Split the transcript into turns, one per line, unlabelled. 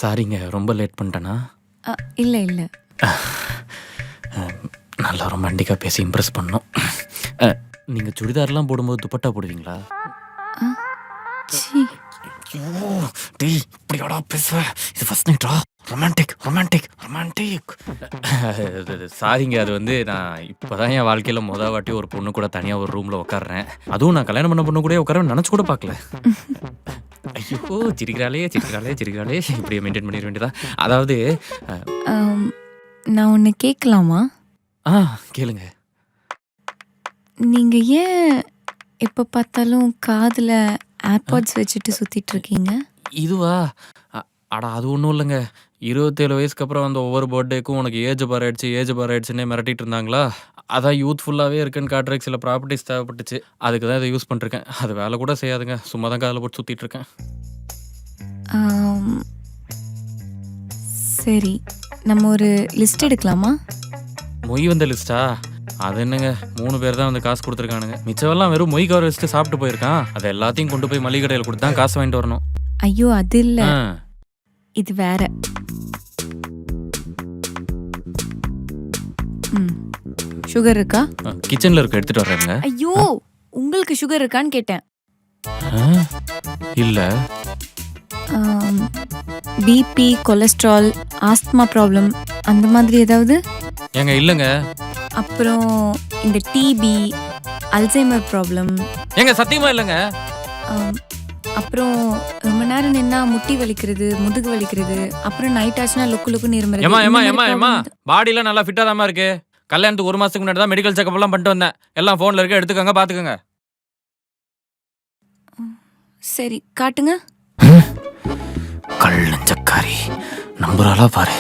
சாரிங்க, ரொம்ப லேட் பண்ணிட்டேனா?
இல்ல இல்ல.
நல்லா ரொமான்டிக்கா பேசி இம்ப்ரெஸ் பண்ணோம். நீங்க சுடிதார்லாம் போடும்போது துப்பட்டா போடுவீங்களா?
ச்சீ.
ஐயோ! டேய் இப்படியாடா பேசுவ? இது ஃபர்ஸ்ட் நைட்ரா. Romantic romantic romantic. சாரிங்க, அது வந்து நான் இப்பதான் என் வாழ்க்கையில மொத வாட்டி ஒரு பொண்ணு கூட தனியா ஒரு ரூம்ல உட்கார்றேன். அதுவும் நான் கல்யாணம் பண்ண பொண்ணு கூடயே உட்காருவேன்னு நெனச்சு கூட பார்க்கல. ஐயோ! சிரிக்கிறாளே சிரிக்கிறாளே சிரிக்கிறாளே. இப்படியே மெயின்டெயின் பண்ணிட வேண்டியதா. அதாவது
நான் ஒண்ணு கேட்கலாமா?
கேளுங்க.
நீங்க ஏன் எப்ப பார்த்தாலும் காதுல ஏர்பாட்ஸ் வச்சுட்டு சுத்திட்டு இருக்கீங்க?
இதுவா? அ அட அது ஒண்ணும் இல்லங்க. 27 வயசுக்கு அப்புறம் வந்து ஒவ்வொரு பர்த்டேக்கும் உனக்கு ஏஜ் பார் ஆயிடுச்சு, ஏஜ் பார் ஆயிடுச்சுன்னே மிரட்டிட்டு இருந்தாங்களா? அதான் யூத்ஃபுல்லாவே இருக்கேன்னு காட்டுறதுக்கு சில ப்ராப்பர்ட்டீஸ் தேவைப்பட்டுச்சு. அதுக்கு தான் இத யூஸ் பண்ணிட்டுருக்கேன். அது வேல கூட செய்யாதுங்க. சும்மா தான் காதுல போட்டு சுத்திட்டு இருக்கேன்.
ஆம். சரி. நம்ம ஒரு லிஸ்ட் எடுக்கலாமா?
மொய் வந்த லிஸ்ட்டா? அது என்னங்க 3 பேர் தான் வந்து காசு குடுத்துருக்கானுங்க. மிச்சவெல்லாம் வெறும் மொய் கவர் வச்சுட்டு சாப்பிட்டு போயிருக்கான். அது எல்லாத்தையும் கொண்டு போய் மளிகை கடையில குடுத்து தான் காசு வாங்கிட்டு வரணும்.
ஐயோ! அது இல்ல.
ஆ.
இது வேற. சுகர் இருக்கா?
கிச்சன்ல இருக்க எடுத்துட்டு வரேங்க.
ஐயோ! உங்களுக்கு சுகர் இருக்கான்னு கேட்டேன்.
இல்ல.
பிபி, கொலஸ்ட்ரால், ஆஸ்துமா ப்ராப்ளம் அந்த மாதிரி ஏதாவது?
ஏங்க இல்லங்க.
அப்புறம் இந்த டிபி, அல்சைமர் ப்ராப்ளம்.
ஏங்க சத்தியமா இல்லங்க.
அப்புறம் ரொம்ப நேரம் நின்னா முட்டி வலிக்கிறது, முதுகு வலிக்கிறது, அப்புறம் நைட் ஆச்சுனா லுக்கு லுக்குன்னு இருமுறது.
ஏமா பாடிலாம் நல்லா ஃபிட்டா தாமா இருக்கு. கல்யாணத்துக்கு 1 மாசத்துக்கு முன்னாடி தான் மெடிக்கல் செக்கப் எல்லாம் பண்ணிட்டு வந்தேன். எல்லாம் போன்ல இருக்கு, எடுத்துக்கங்க பாத்துக்கங்க.
சரி காட்டுங்க.
கல் நெஞ்சக்காரி நம்புறாளா பாரு.